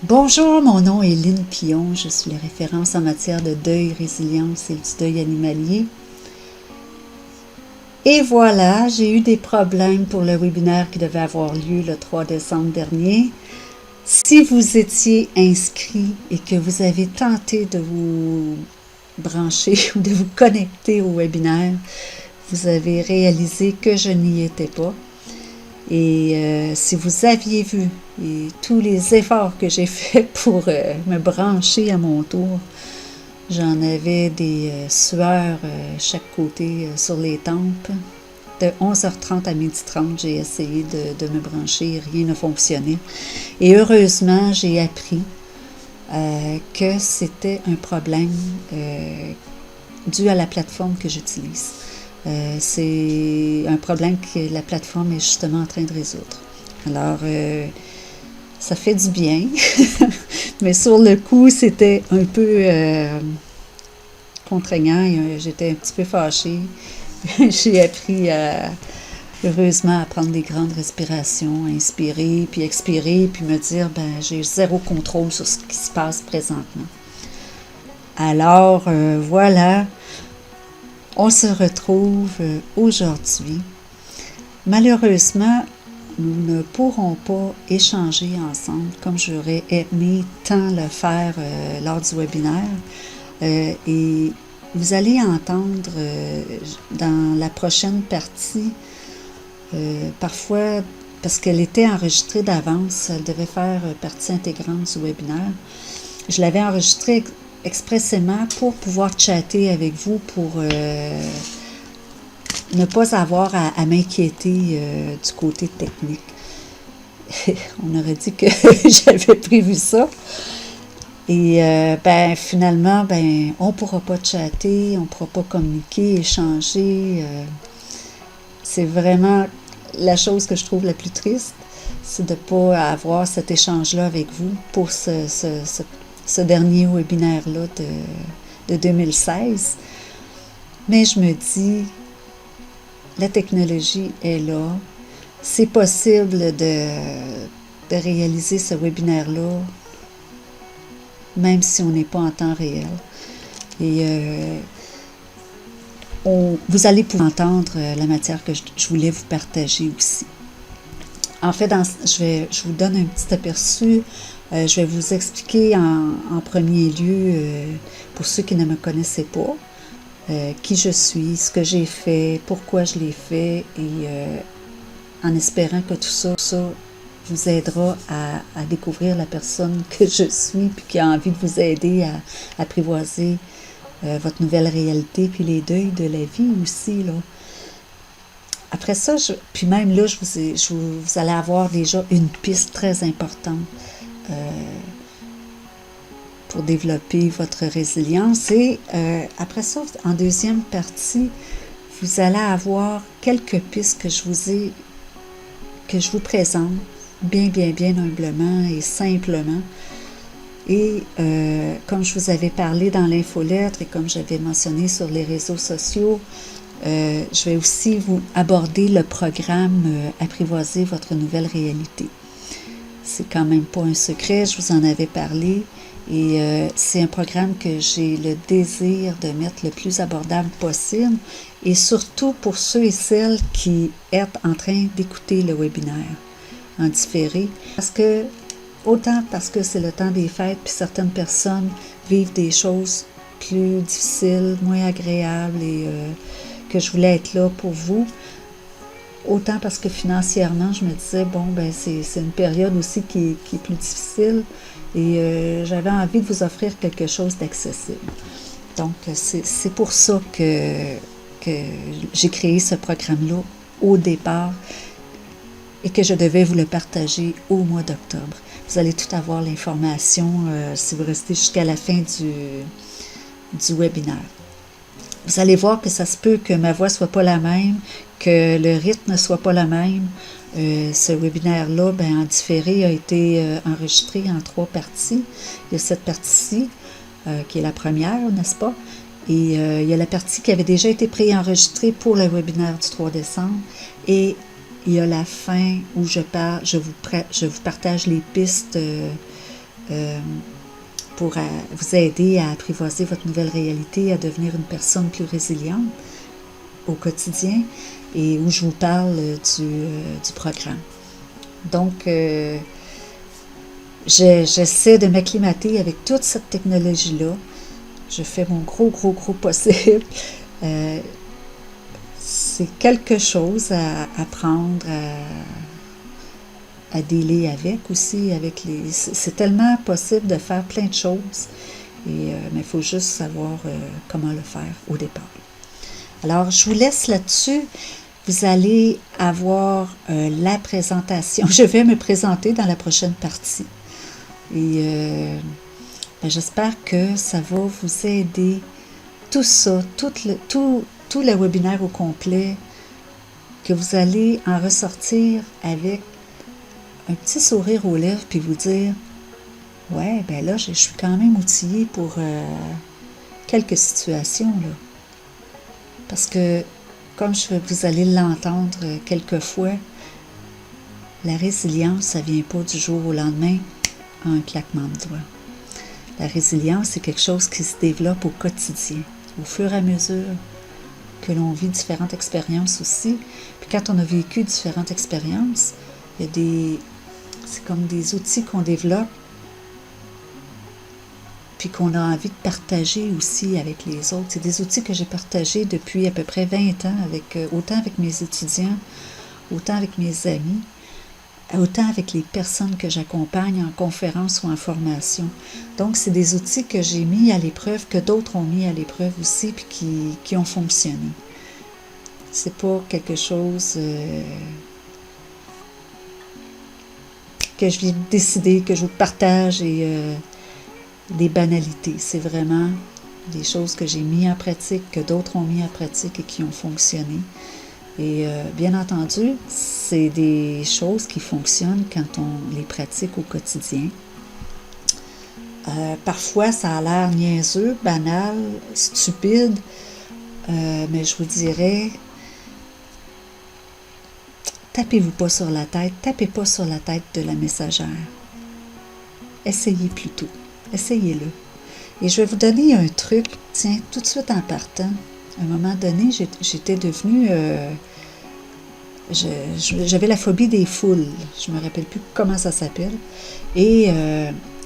Bonjour, mon nom est Lynne Pion, je suis la référence en matière de deuil, résilience et du deuil animalier. Et voilà, j'ai eu des problèmes pour le webinaire qui devait avoir lieu le 3 décembre dernier. Si vous étiez inscrit et que vous avez tenté de vous brancher ou de vous connecter au webinaire, vous avez réalisé que je n'y étais pas. Et si vous aviez vu tous les efforts que j'ai faits pour me brancher à mon tour, j'en avais des sueurs chaque côté sur les tempes. De 11h30 à 12h30, j'ai essayé de me brancher et rien n'a fonctionné. Et heureusement, j'ai appris que c'était un problème dû à la plateforme que j'utilise. C'est un problème que la plateforme est justement en train de résoudre. Alors, ça fait du bien, mais sur le coup, c'était un peu contraignant. J'étais un petit peu fâchée. J'ai appris heureusement à prendre des grandes respirations, à inspirer, puis expirer, puis me dire, ben, j'ai zéro contrôle sur ce qui se passe présentement. Alors, voilà, on se retrouve aujourd'hui. Malheureusement, nous ne pourrons pas échanger ensemble comme j'aurais aimé tant le faire lors du webinaire. Et vous allez entendre dans la prochaine partie, parfois, parce qu'elle était enregistrée d'avance, elle devait faire partie intégrante du webinaire. Je l'avais enregistrée expressément pour pouvoir chatter avec vous, pour ne pas avoir à m'inquiéter du côté technique. On aurait dit que j'avais prévu ça. Et ben finalement, ben on ne pourra pas chatter, on ne pourra pas communiquer, échanger. C'est vraiment la chose que je trouve la plus triste, c'est de ne pas avoir cet échange-là avec vous pour ce dernier webinaire-là de 2016. Mais je me dis, la technologie est là. C'est possible de réaliser ce webinaire-là, même si on n'est pas en temps réel. Et vous allez pouvoir entendre la matière que je voulais vous partager aussi. En fait, je vous donne un petit aperçu. Je vais vous expliquer en premier lieu, pour ceux qui ne me connaissaient pas, qui je suis, ce que j'ai fait, pourquoi je l'ai fait, et en espérant que tout ça vous aidera à découvrir la personne que je suis, puis qui a envie de vous aider à apprivoiser votre nouvelle réalité, puis les deuils de la vie aussi, là. Après ça, puis même là, vous allez avoir déjà une piste très importante pour développer votre résilience. Et après ça, en deuxième partie, vous allez avoir quelques pistes que je vous présente bien humblement et simplement. Et comme je vous avais parlé dans l'infolettre et comme j'avais mentionné sur les réseaux sociaux, je vais aussi vous aborder le programme Apprivoiser votre nouvelle réalité. C'est quand même pas un secret, je vous en avais parlé. Et c'est un programme que j'ai le désir de mettre le plus abordable possible, et surtout pour ceux et celles qui sont en train d'écouter le webinaire en différé. Autant parce que c'est le temps des fêtes, puis certaines personnes vivent des choses plus difficiles, moins agréables, et que je voulais être là pour vous. Autant parce que financièrement, je me disais, bon, ben c'est une période aussi qui est plus difficile, et j'avais envie de vous offrir quelque chose d'accessible. Donc, c'est pour ça que j'ai créé ce programme-là au départ, et que je devais vous le partager au mois d'octobre. Vous allez tout avoir l'information si vous restez jusqu'à la fin du webinaire. Vous allez voir que ça se peut que ma voix ne soit pas la même, que le rythme ne soit pas le même. Ce webinaire-là, en différé, a été enregistré en 3 parties. Il y a cette partie-ci, qui est la première, n'est-ce pas? Et il y a la partie qui avait déjà été préenregistrée pour le webinaire du 3 décembre. Et il y a la fin où je vous partage les pistes pour vous aider à apprivoiser votre nouvelle réalité, à devenir une personne plus résiliente au quotidien, et où je vous parle du programme. Donc, j'essaie de m'acclimater avec toute cette technologie-là. Je fais mon gros possible. C'est quelque chose à apprendre, à dealer avec aussi. C'est tellement possible de faire plein de choses, mais il faut juste savoir comment le faire au départ. Alors, je vous laisse là-dessus. Vous allez avoir la présentation. Je vais me présenter dans la prochaine partie. Et j'espère que ça va vous aider. Tout ça, tout le webinaire au complet, que vous allez en ressortir avec un petit sourire aux lèvres, puis vous dire « Ouais, ben là, je suis quand même outillée pour quelques situations, là. » Parce que, comme vous allez l'entendre quelquefois, la résilience, ça ne vient pas du jour au lendemain en un claquement de doigts. La résilience, c'est quelque chose qui se développe au quotidien, au fur et à mesure que l'on vit différentes expériences aussi. Puis quand on a vécu différentes expériences, c'est comme des outils qu'on développe, puis qu'on a envie de partager aussi avec les autres. C'est des outils que j'ai partagés depuis à peu près 20 ans, autant avec mes étudiants, autant avec mes amis, autant avec les personnes que j'accompagne en conférence ou en formation. Donc, c'est des outils que j'ai mis à l'épreuve, que d'autres ont mis à l'épreuve aussi, puis qui ont fonctionné. C'est pas quelque chose que je viens de décider, que je vous partage et des banalités. C'est vraiment des choses que j'ai mis en pratique, que d'autres ont mis en pratique et qui ont fonctionné. Et bien entendu, c'est des choses qui fonctionnent quand on les pratique au quotidien. Parfois, ça a l'air niaiseux, banal, stupide, mais je vous dirais, tapez-vous pas sur la tête, tapez pas sur la tête de la messagère. Essayez plutôt, essayez-le. Et je vais vous donner un truc, tiens, tout de suite en partant. À un moment donné, j'étais devenue... j'avais la phobie des foules. Je me rappelle plus comment ça s'appelle. Et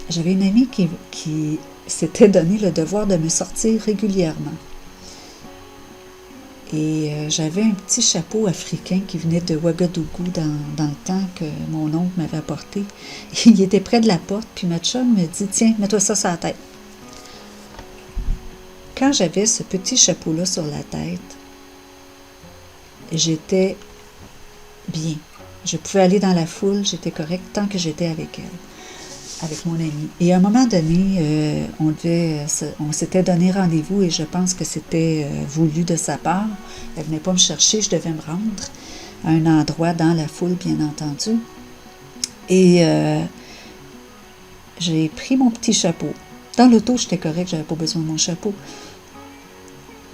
j'avais une amie qui s'était donné le devoir de me sortir régulièrement. Et j'avais un petit chapeau africain qui venait de Ouagadougou dans le temps que mon oncle m'avait apporté. Il était près de la porte, puis ma chum me dit « Tiens, mets-toi ça sur la tête. » Quand j'avais ce petit chapeau-là sur la tête, j'étais bien. Je pouvais aller dans la foule, j'étais correcte tant que j'étais avec elle, avec mon amie. Et à un moment donné, on s'était donné rendez-vous et je pense que c'était voulu de sa part. Elle ne venait pas me chercher, je devais me rendre à un endroit dans la foule, bien entendu. Et j'ai pris mon petit chapeau. Dans l'auto, j'étais correcte, j'avais pas besoin de mon chapeau.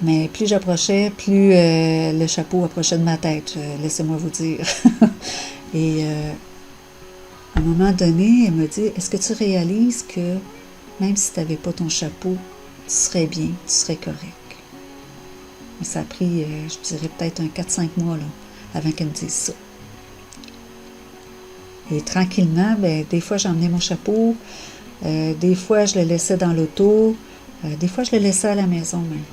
Mais plus j'approchais, plus le chapeau approchait de ma tête, laissez-moi vous dire. Et à un moment donné, elle me dit, est-ce que tu réalises que même si tu n'avais pas ton chapeau, tu serais bien, tu serais correct? Mais ça a pris, je dirais peut-être un 4-5 mois là, avant qu'elle me dise ça. Et tranquillement, des fois j'emmenais mon chapeau, des fois je le laissais dans l'auto, des fois je le laissais à la maison même.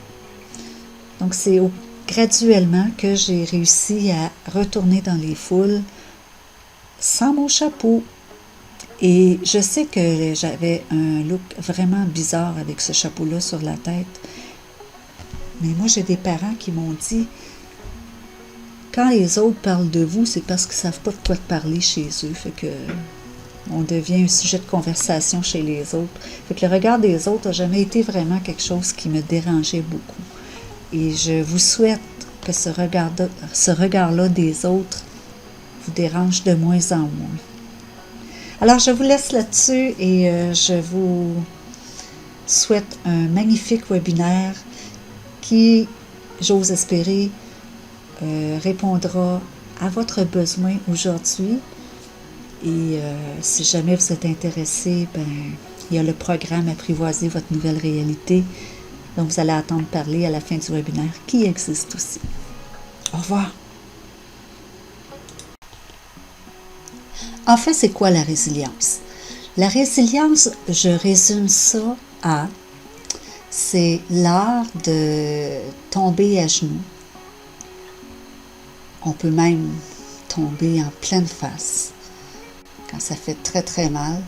Donc, c'est graduellement que j'ai réussi à retourner dans les foules sans mon chapeau. Et je sais que j'avais un look vraiment bizarre avec ce chapeau-là sur la tête. Mais moi, j'ai des parents qui m'ont dit, quand les autres parlent de vous, c'est parce qu'ils ne savent pas de quoi te parler chez eux. Fait que on devient un sujet de conversation chez les autres. Fait que le regard des autres n'a jamais été vraiment quelque chose qui me dérangeait beaucoup. Et je vous souhaite que ce regard-là des autres vous dérange de moins en moins. Alors, je vous laisse là-dessus et je vous souhaite un magnifique webinaire qui, j'ose espérer, répondra à votre besoin aujourd'hui Et si jamais vous êtes intéressé, ben, il y a le programme Apprivoiser votre nouvelle réalité, dont vous allez entendre parler à la fin du webinaire, qui existe aussi. Au revoir. En fait, c'est quoi la résilience? La résilience, je résume ça à, c'est l'art de tomber à genoux. On peut même tomber en pleine face, quand ça fait très très mal,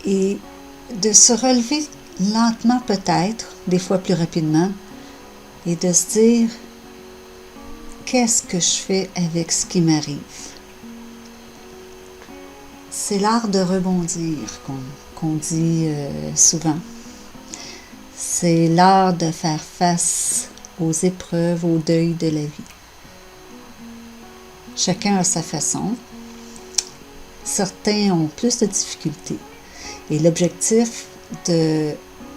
et de se relever lentement peut-être, des fois plus rapidement, et de se dire, qu'est-ce que je fais avec ce qui m'arrive? C'est l'art de rebondir qu'on dit souvent. C'est l'art de faire face aux épreuves, au deuil de la vie. Chacun a sa façon. Certains ont plus de difficultés. Et l'objectif de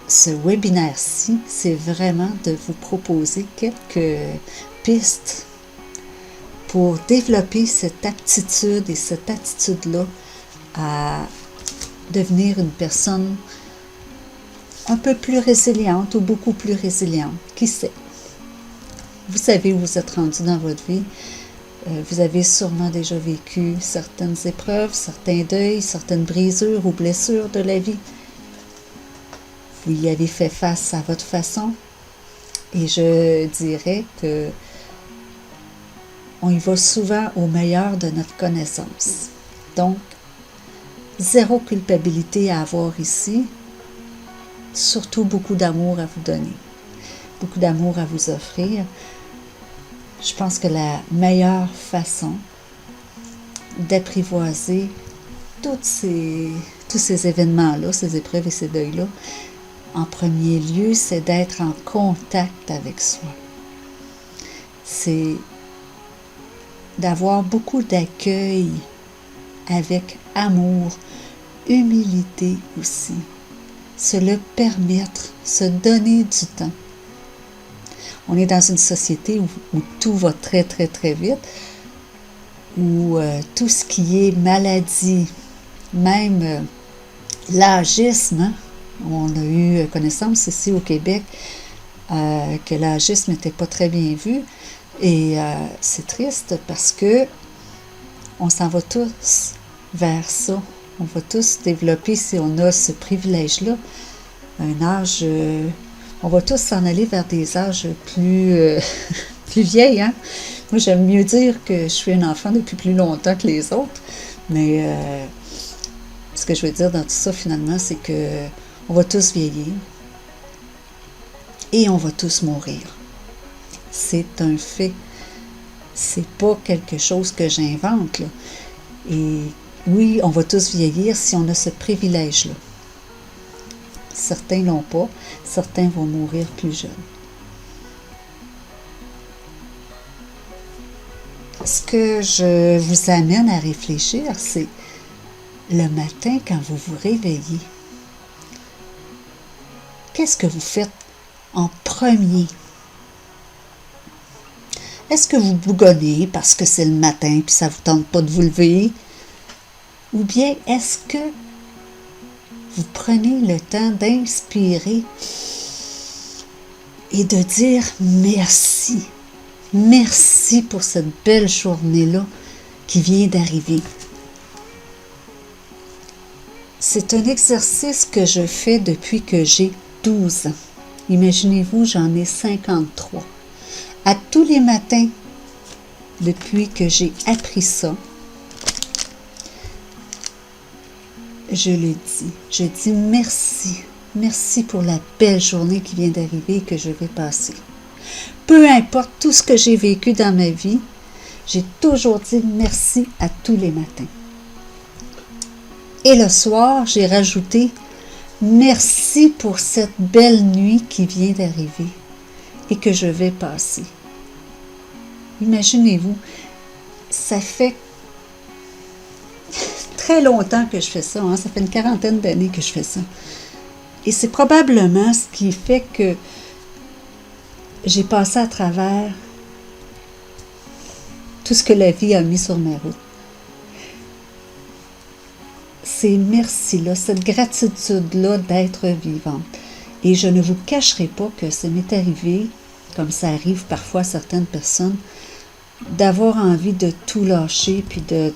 ce webinaire-ci, c'est vraiment de vous proposer quelques pistes pour développer cette aptitude et cette attitude-là à devenir une personne un peu plus résiliente ou beaucoup plus résiliente. Qui sait? Vous savez où vous êtes rendu dans votre vie. Vous avez sûrement déjà vécu certaines épreuves, certains deuils, certaines brisures ou blessures de la vie. Vous y avez fait face à votre façon. Et je dirais que on y va souvent au meilleur de notre connaissance. Donc, zéro culpabilité à avoir ici. Surtout beaucoup d'amour à vous donner. Beaucoup d'amour à vous offrir. Je pense que la meilleure façon d'apprivoiser tous ces événements-là, ces épreuves et ces deuils-là, en premier lieu, c'est d'être en contact avec soi. C'est d'avoir beaucoup d'accueil avec amour, humilité aussi. Se le permettre, se donner du temps. On est dans une société où tout va très, très, très vite, où tout ce qui est maladie, même l'âgisme, hein, on a eu connaissance ici au Québec que l'âgisme n'était pas très bien vu, et c'est triste parce que on s'en va tous vers ça. On va tous développer, si on a ce privilège-là, un âge... on va tous s'en aller vers des âges plus vieilles. Hein? Moi, j'aime mieux dire que je suis un enfant depuis plus longtemps que les autres. Mais ce que je veux dire dans tout ça, finalement, c'est que on va tous vieillir. Et on va tous mourir. C'est un fait. C'est pas quelque chose que j'invente, là. Et oui, on va tous vieillir si on a ce privilège-là. Certains l'ont pas, certains vont mourir plus jeunes. Ce que je vous amène à réfléchir, c'est le matin quand vous vous réveillez. Qu'est-ce que vous faites en premier? Est-ce que vous bougonnez parce que c'est le matin puis ça ne vous tente pas de vous lever? Ou bien est-ce que vous prenez le temps d'inspirer et de dire merci. Merci pour cette belle journée-là qui vient d'arriver. C'est un exercice que je fais depuis que j'ai 12 ans. Imaginez-vous, j'en ai 53. À tous les matins, depuis que j'ai appris ça, je le dis. Je dis merci. Merci pour la belle journée qui vient d'arriver et que je vais passer. Peu importe tout ce que j'ai vécu dans ma vie, j'ai toujours dit merci à tous les matins. Et le soir, j'ai rajouté merci pour cette belle nuit qui vient d'arriver et que je vais passer. Imaginez-vous, ça fait très longtemps que je fais ça, hein? Ça fait une 40aine d'années que je fais ça. Et c'est probablement ce qui fait que j'ai passé à travers tout ce que la vie a mis sur ma route. ces merci-là, cette gratitude-là d'être vivante. Et je ne vous cacherai pas que ça m'est arrivé, comme ça arrive parfois à certaines personnes, d'avoir envie de tout lâcher, puis de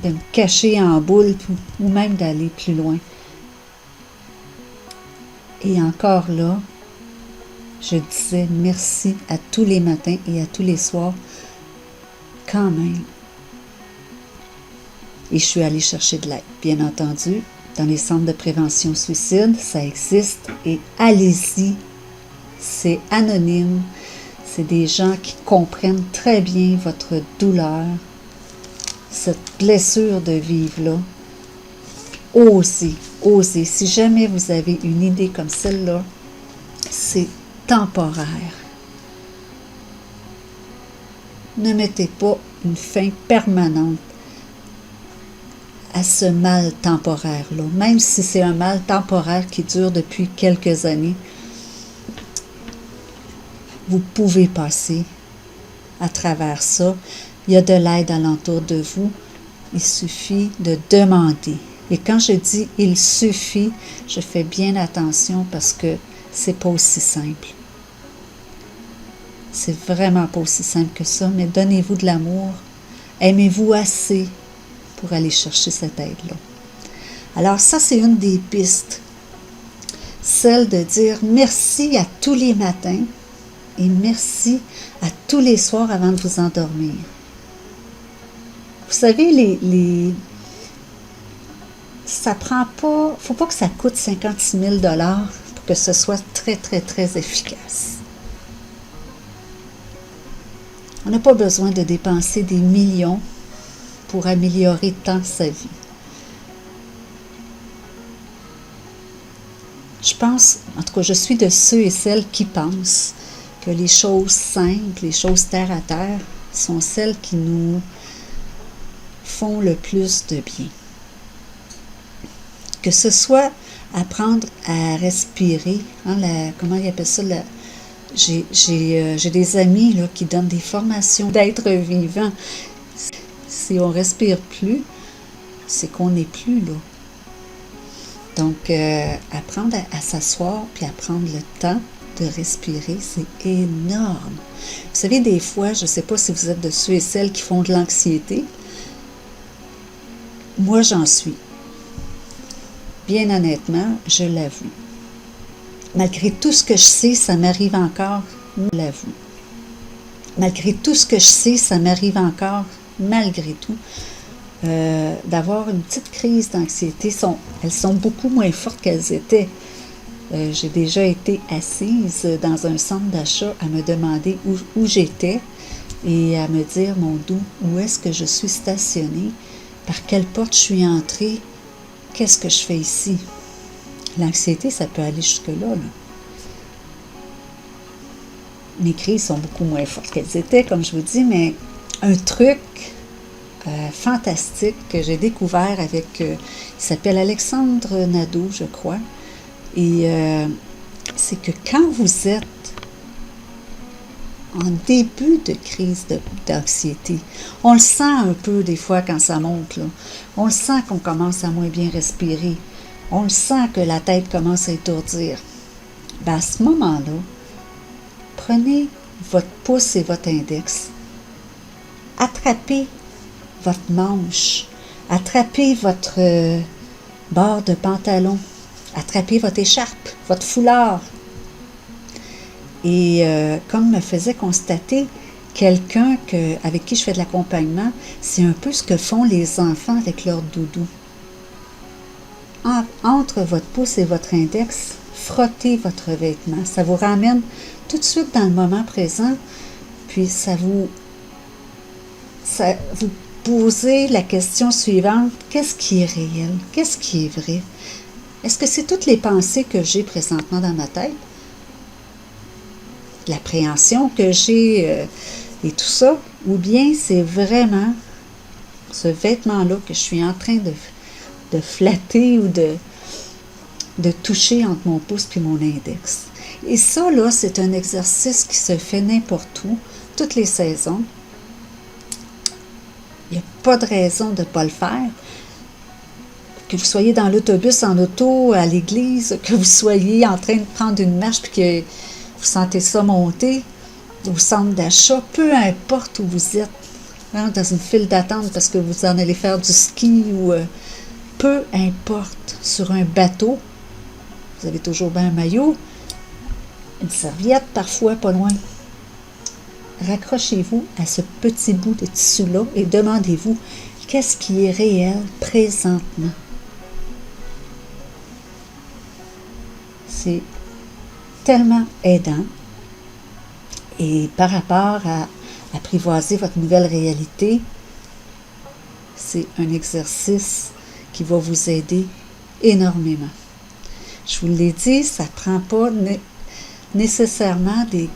me cacher en boule, ou même d'aller plus loin. Et encore là, je disais merci à tous les matins et à tous les soirs, quand même. Et je suis allée chercher de l'aide, bien entendu. Dans les centres de prévention suicide, ça existe. Et allez-y, c'est anonyme. C'est des gens qui comprennent très bien votre douleur, cette blessure de vivre-là. Osez, osez. Si jamais vous avez une idée comme celle-là, c'est temporaire. Ne mettez pas une fin permanente à ce mal temporaire-là, même si c'est un mal temporaire qui dure depuis quelques années. Vous pouvez passer à travers ça. Il y a de l'aide alentour de vous. Il suffit de demander. Et quand je dis « il suffit », je fais bien attention parce que c'est pas aussi simple. C'est vraiment pas aussi simple que ça, mais donnez-vous de l'amour. Aimez-vous assez pour aller chercher cette aide-là. Alors ça, c'est une des pistes. Celle de dire merci à tous les matins et merci à tous les soirs avant de vous endormir. Vous savez, ça prend pas, faut pas que ça coûte 56 000 $ pour que ce soit très, très, très efficace. On n'a pas besoin de dépenser des millions pour améliorer tant sa vie. Je pense, en tout cas, je suis de ceux et celles qui pensent que les choses simples, les choses terre à terre, sont celles qui nous font le plus de bien. Que ce soit apprendre à respirer, comment ils appellent ça, j'ai des amis là, qui donnent des formations d'être vivant. Si on ne respire plus, c'est qu'on n'est plus là. Donc, apprendre à s'asseoir puis à prendre le temps de respirer, c'est énorme. Vous savez, des fois, je ne sais pas si vous êtes de ceux et celles qui font de l'anxiété. Moi, j'en suis. Bien honnêtement, je l'avoue. Malgré tout ce que je sais, ça m'arrive encore, je l'avoue. Malgré tout ce que je sais, ça m'arrive encore, malgré tout, d'avoir une petite crise d'anxiété. Elles sont beaucoup moins fortes qu'elles étaient. J'ai déjà été assise dans un centre d'achat à me demander où j'étais et à me dire, mon doux, où est-ce que je suis stationnée? Par quelle porte je suis entrée? Qu'est-ce que je fais ici? L'anxiété, ça peut aller jusque-là. Mes crises sont beaucoup moins fortes qu'elles étaient, comme je vous dis, mais un truc fantastique que j'ai découvert avec, il s'appelle Alexandre Nadeau, je crois, et c'est que quand vous êtes en début de crise d'anxiété, on le sent un peu des fois quand ça monte, là. On le sent qu'on commence à moins bien respirer, on le sent que la tête commence à étourdir. Ben à ce moment-là, prenez votre pouce et votre index, attrapez votre manche, attrapez votre bord de pantalon, attrapez votre écharpe, votre foulard. Et comme me faisait constater quelqu'un avec qui je fais de l'accompagnement, c'est un peu ce que font les enfants avec leur doudou. Entre votre pouce et votre index, frottez votre vêtement. Ça vous ramène tout de suite dans le moment présent, puis vous posez la question suivante, qu'est-ce qui est réel? Qu'est-ce qui est vrai? Est-ce que c'est toutes les pensées que j'ai présentement dans ma tête? L'appréhension que j'ai et tout ça, ou bien c'est vraiment ce vêtement-là que je suis en train de flatter ou de toucher entre mon pouce et mon index. Et ça, là, c'est un exercice qui se fait n'importe où, toutes les saisons. Il n'y a pas de raison de ne pas le faire. que vous soyez dans l'autobus, en auto, à l'église, que vous soyez en train de prendre une marche puis que vous sentez ça monter au centre d'achat, peu importe où vous êtes, hein, dans une file d'attente parce que vous en allez faire du ski ou peu importe, sur un bateau, vous avez toujours bien un maillot, une serviette parfois pas loin. Raccrochez-vous à ce petit bout de tissu-là et demandez-vous qu'est-ce qui est réel présentement. C'est tellement aidant. Et par rapport à apprivoiser votre nouvelle réalité, c'est un exercice qui va vous aider énormément. Je vous l'ai dit, ça ne prend pas nécessairement du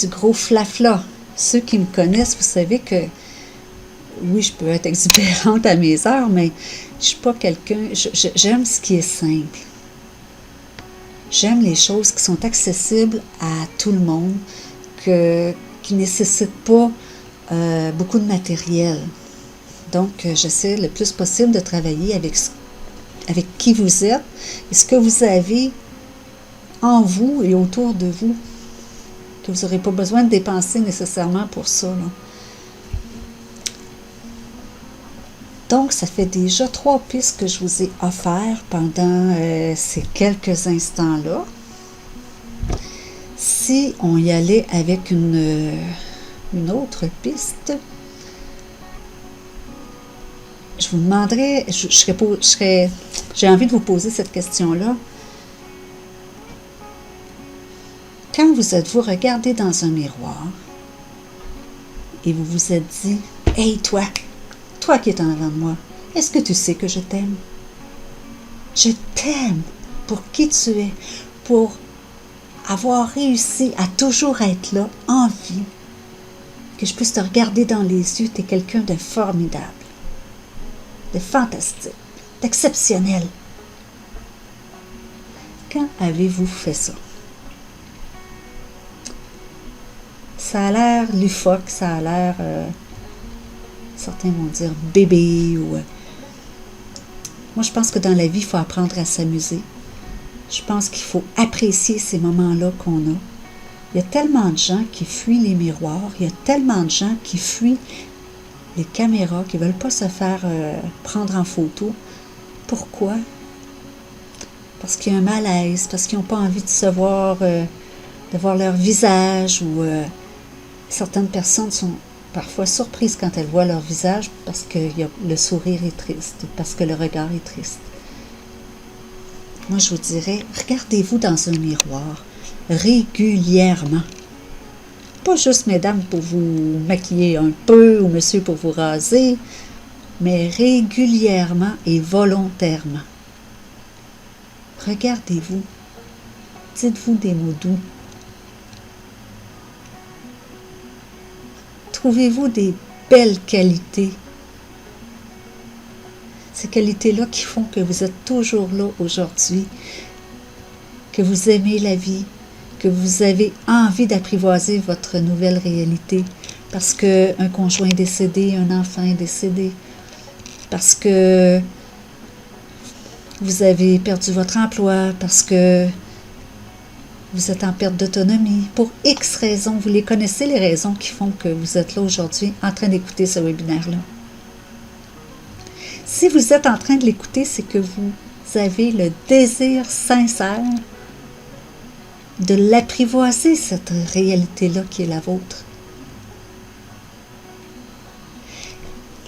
gros flafla. Ceux qui me connaissent, vous savez que oui, je peux être exubérante à mes heures, mais je suis pas quelqu'un... J'aime ce qui est simple. J'aime les choses qui sont accessibles à tout le monde, qui ne nécessitent pas beaucoup de matériel. Donc, j'essaie le plus possible de travailler avec qui vous êtes et ce que vous avez en vous et autour de vous, que vous n'aurez pas besoin de dépenser nécessairement pour ça, là. Donc, ça fait déjà 3 pistes que je vous ai offertes pendant ces quelques instants-là. Si on y allait avec une autre piste, je vous demanderais, j'ai envie de vous poser cette question-là. Quand vous êtes-vous regardé dans un miroir et vous vous êtes dit « Hey, toi qui es en avant de moi, est-ce que tu sais que je t'aime? Je t'aime pour qui tu es, pour avoir réussi à toujours être là, en vie, que je puisse te regarder dans les yeux, tu es quelqu'un de formidable, de fantastique, d'exceptionnel. » Quand avez-vous fait ça? Ça a l'air loufoque, ça a l'air... certains vont dire bébé ou... Moi, je pense que dans la vie, il faut apprendre à s'amuser. Je pense qu'il faut apprécier ces moments-là qu'on a. Il y a tellement de gens qui fuient les miroirs, il y a tellement de gens qui fuient les caméras, qui ne veulent pas se faire prendre en photo. Pourquoi? Parce qu'il y a un malaise, parce qu'ils n'ont pas envie de se voir, de voir leur visage ou... certaines personnes sont parfois surprises quand elles voient leur visage parce que le sourire est triste, parce que le regard est triste. Moi, je vous dirais, regardez-vous dans un miroir régulièrement. Pas juste, mesdames, pour vous maquiller un peu ou monsieur pour vous raser, mais régulièrement et volontairement. Regardez-vous. Dites-vous des mots doux. Trouvez-vous des belles qualités. Ces qualités-là qui font que vous êtes toujours là aujourd'hui, que vous aimez la vie, que vous avez envie d'apprivoiser votre nouvelle réalité, parce qu'un conjoint est décédé, un enfant est décédé, parce que vous avez perdu votre emploi, parce que vous êtes en perte d'autonomie, pour X raisons. Vous les connaissez, les raisons qui font que vous êtes là aujourd'hui en train d'écouter ce webinaire-là. Si vous êtes en train de l'écouter, c'est que vous avez le désir sincère de l'apprivoiser, cette réalité-là qui est la vôtre.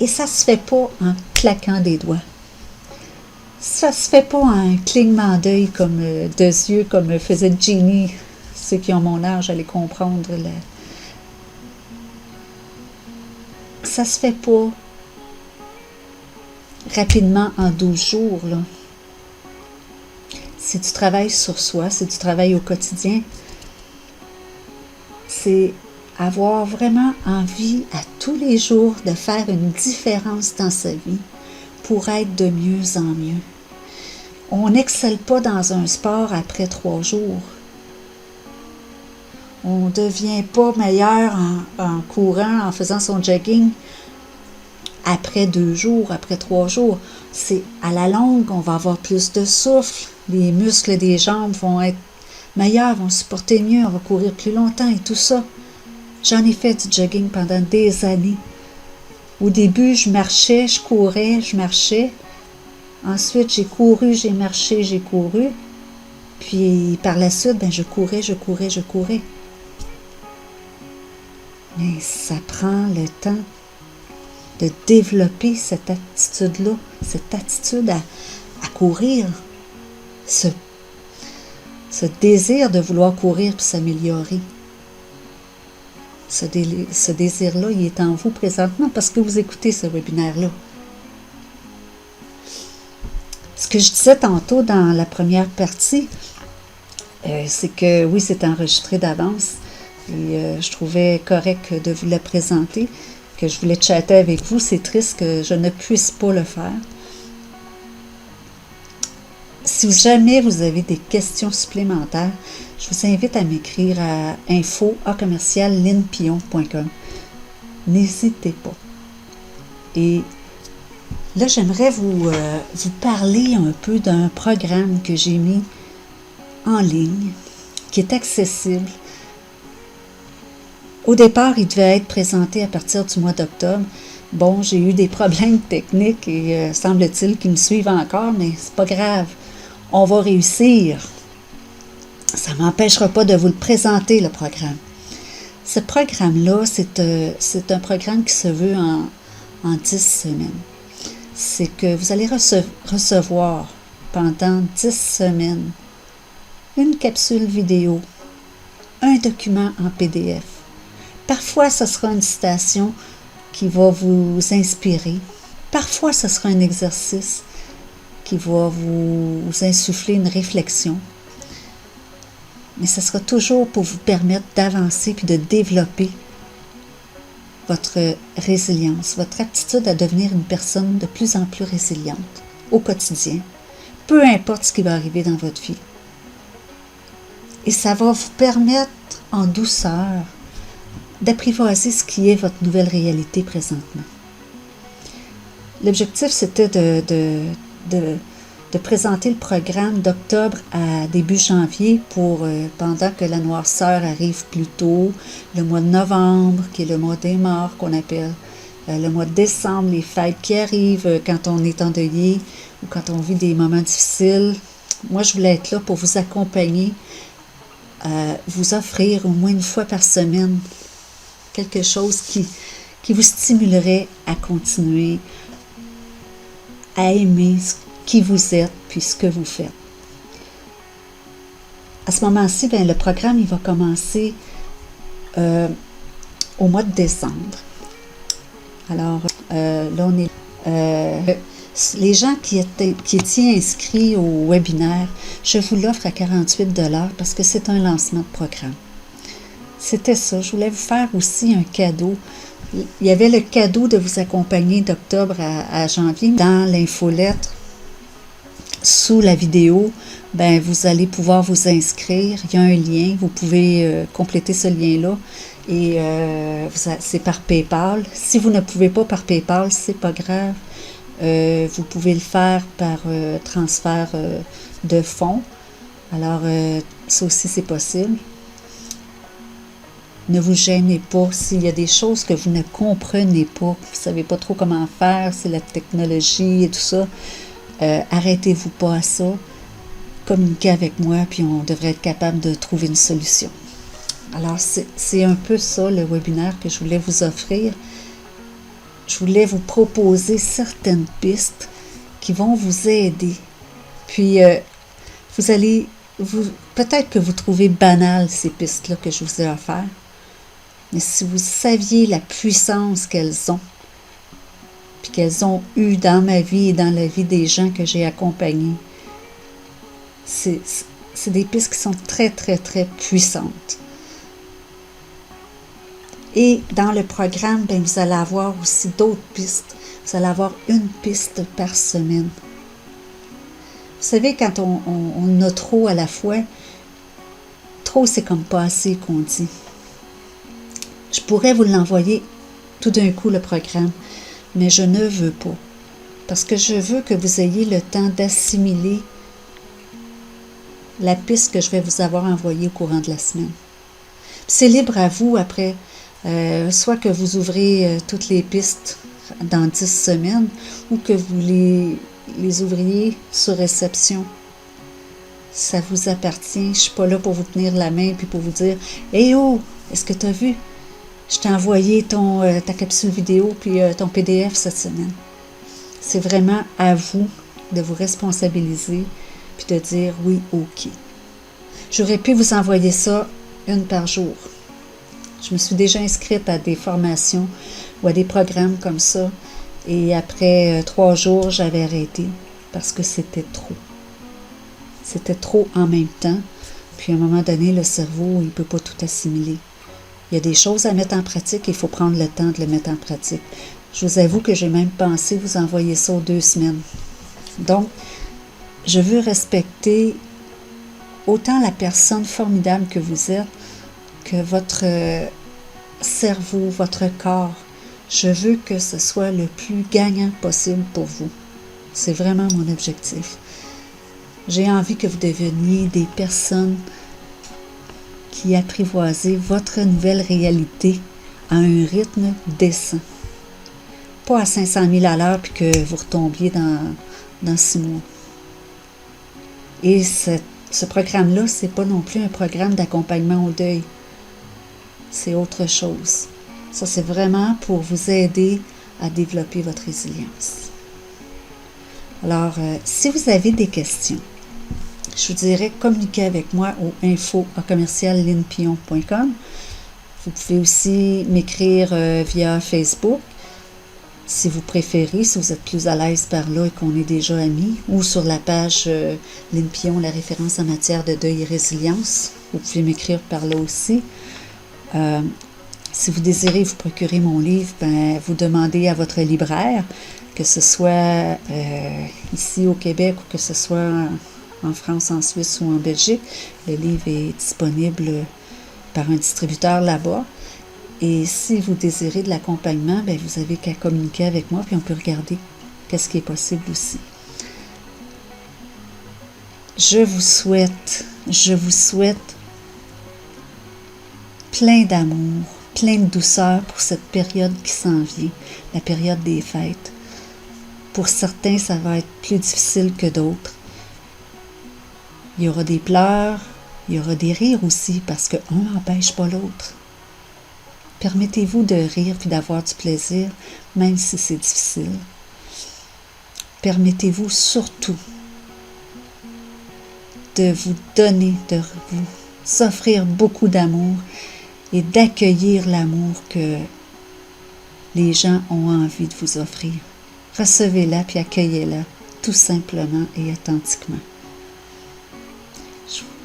Et ça ne se fait pas en claquant des doigts. Ça ne se fait pas en clignement d'œil comme de yeux, comme faisait Jeannie. Ceux qui ont mon âge allaient comprendre. Ça ne se fait pas rapidement en 12 jours, là. C'est du travail sur soi, c'est du travail au quotidien. C'est avoir vraiment envie à tous les jours de faire une différence dans sa vie pour être de mieux en mieux. On n'excelle pas dans un sport après 3 jours. On ne devient pas meilleur en courant, en faisant son jogging après 2 jours, après 3 jours. C'est à la longue, on va avoir plus de souffle, les muscles des jambes vont être meilleurs, vont supporter mieux, on va courir plus longtemps et tout ça. J'en ai fait du jogging pendant des années. Au début, je marchais, je courais, je marchais. Ensuite, j'ai couru, j'ai marché, j'ai couru. Puis par la suite, je courais, je courais, je courais. Mais ça prend le temps de développer cette attitude-là, cette attitude à courir, ce désir de vouloir courir puis s'améliorer. Ce désir-là, il est en vous présentement parce que vous écoutez ce webinaire-là. Ce que je disais tantôt dans la première partie, c'est que oui, c'est enregistré d'avance et je trouvais correct de vous le présenter, que je voulais chatter avec vous. C'est triste que je ne puisse pas le faire. Si jamais vous avez des questions supplémentaires, je vous invite à m'écrire à info@linpion.com. N'hésitez pas. Et là, j'aimerais vous parler un peu d'un programme que j'ai mis en ligne, qui est accessible. Au départ, il devait être présenté à partir du mois d'octobre. Bon, j'ai eu des problèmes techniques et semble-t-il qu'ils me suivent encore, mais c'est pas grave. On va réussir. Ça ne m'empêchera pas de vous le présenter, le programme. Ce programme-là, c'est un programme qui se veut en 10 semaines. C'est que vous allez recevoir pendant 10 semaines une capsule vidéo, un document en PDF. Parfois, ce sera une citation qui va vous inspirer. Parfois, ce sera un exercice qui va vous insuffler une réflexion. Mais ce sera toujours pour vous permettre d'avancer puis de développer votre résilience, votre aptitude à devenir une personne de plus en plus résiliente au quotidien, peu importe ce qui va arriver dans votre vie. Et ça va vous permettre en douceur d'apprivoiser ce qui est votre nouvelle réalité présentement. L'objectif, c'était de présenter le programme d'octobre à début janvier pour pendant que la noirceur arrive plus tôt, le mois de novembre, qui est le mois des morts qu'on appelle, le mois de décembre, les fêtes qui arrivent quand on est endeuillé ou quand on vit des moments difficiles. Moi, je voulais être là pour vous accompagner, vous offrir au moins une fois par semaine quelque chose qui vous stimulerait à continuer, à aimer qui vous êtes puis ce que vous faites. À ce moment-ci, le programme il va commencer au mois de décembre. Alors, là, on est... les gens qui étaient inscrits au webinaire, je vous l'offre à 48$ parce que c'est un lancement de programme. C'était ça. Je voulais vous faire aussi un cadeau. Il y avait le cadeau de vous accompagner d'octobre à janvier. Dans l'infolettre, sous la vidéo, vous allez pouvoir vous inscrire. Il y a un lien. Vous pouvez compléter ce lien-là. Et c'est par PayPal. Si vous ne pouvez pas par PayPal, c'est pas grave. Vous pouvez le faire par transfert de fonds. Alors, ça aussi, c'est possible. Ne vous gênez pas s'il y a des choses que vous ne comprenez pas, vous ne savez pas trop comment faire, c'est la technologie et tout ça. Arrêtez-vous pas à ça. Communiquez avec moi, puis on devrait être capable de trouver une solution. Alors, c'est un peu ça le webinaire que je voulais vous offrir. Je voulais vous proposer certaines pistes qui vont vous aider. Puis, peut-être que vous trouvez banales ces pistes-là que je vous ai offertes. Mais si vous saviez la puissance qu'elles ont, puis qu'elles ont eu dans ma vie et dans la vie des gens que j'ai accompagnés, c'est des pistes qui sont très, très, très puissantes. Et dans le programme, vous allez avoir aussi d'autres pistes. Vous allez avoir une piste par semaine. Vous savez, quand on a trop à la fois, trop c'est comme pas assez qu'on dit. Je pourrais vous l'envoyer tout d'un coup, le programme. mais je ne veux pas. Parce que je veux que vous ayez le temps d'assimiler la piste que je vais vous avoir envoyée au courant de la semaine. C'est libre à vous après, soit que vous ouvrez toutes les pistes dans 10 semaines ou que vous les ouvriez sur réception. Ça vous appartient. Je ne suis pas là pour vous tenir la main puis pour vous dire « Hey oh, est-ce que tu as vu? Je t'ai envoyé ta capsule vidéo puis ton PDF cette semaine. » C'est vraiment à vous de vous responsabiliser puis de dire « Oui, ok. » J'aurais pu vous envoyer ça une par jour. Je me suis déjà inscrite à des formations ou à des programmes comme ça et après 3 jours, j'avais arrêté parce que c'était trop. C'était trop en même temps. Puis à un moment donné, le cerveau, il ne peut pas tout assimiler. Il y a des choses à mettre en pratique, il faut prendre le temps de les mettre en pratique. Je vous avoue que j'ai même pensé vous envoyer ça aux 2 semaines. Donc, je veux respecter autant la personne formidable que vous êtes que votre cerveau, votre corps. Je veux que ce soit le plus gagnant possible pour vous. C'est vraiment mon objectif. J'ai envie que vous deveniez des personnes qui apprivoisez votre nouvelle réalité à un rythme décent. Pas à 500 000 à l'heure puis que vous retombiez dans 6 mois. Et ce programme-là, c'est pas non plus un programme d'accompagnement au deuil. C'est autre chose. Ça, c'est vraiment pour vous aider à développer votre résilience. Alors, si vous avez des questions, je vous dirais communiquer avec moi au info@linpion.com. Vous pouvez aussi m'écrire via Facebook, si vous préférez, si vous êtes plus à l'aise par là et qu'on est déjà amis, ou sur la page Lynne Pion, la référence en matière de deuil et résilience. Vous pouvez m'écrire par là aussi. Si vous désirez vous procurer mon livre, vous demandez à votre libraire, que ce soit ici au Québec ou que ce soit en France, en Suisse ou en Belgique. Le livre est disponible par un distributeur là-bas. Et si vous désirez de l'accompagnement, vous avez qu'à communiquer avec moi, puis on peut regarder qu'est-ce qui est possible aussi. Je vous souhaite plein d'amour, plein de douceur pour cette période qui s'en vient, la période des fêtes. Pour certains, ça va être plus difficile que d'autres. Il y aura des pleurs, il y aura des rires aussi, parce qu'un n'empêche pas l'autre. Permettez-vous de rire puis d'avoir du plaisir, même si c'est difficile. Permettez-vous surtout de vous donner, de vous offrir beaucoup d'amour et d'accueillir l'amour que les gens ont envie de vous offrir. Recevez-la puis accueillez-la, tout simplement et authentiquement.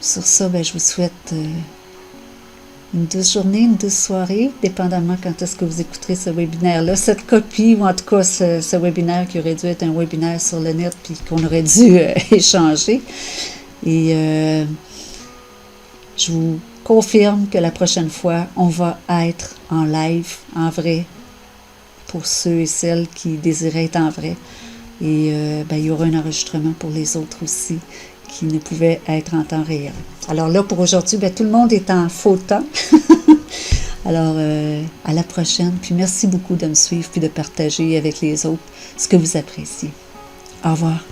Sur ça, je vous souhaite une douce journée, une douce soirée, dépendamment quand est-ce que vous écouterez ce webinaire-là. Cette copie, ou en tout cas ce webinaire qui aurait dû être un webinaire sur le net puis qu'on aurait dû échanger. Et je vous confirme que la prochaine fois, on va être en live, en vrai, pour ceux et celles qui désiraient être en vrai. Et il y aura un enregistrement pour les autres aussi, qui ne pouvaient être en temps réel. Alors là, pour aujourd'hui, tout le monde est en faux temps. Alors, à la prochaine. Puis merci beaucoup de me suivre puis de partager avec les autres ce que vous appréciez. Au revoir.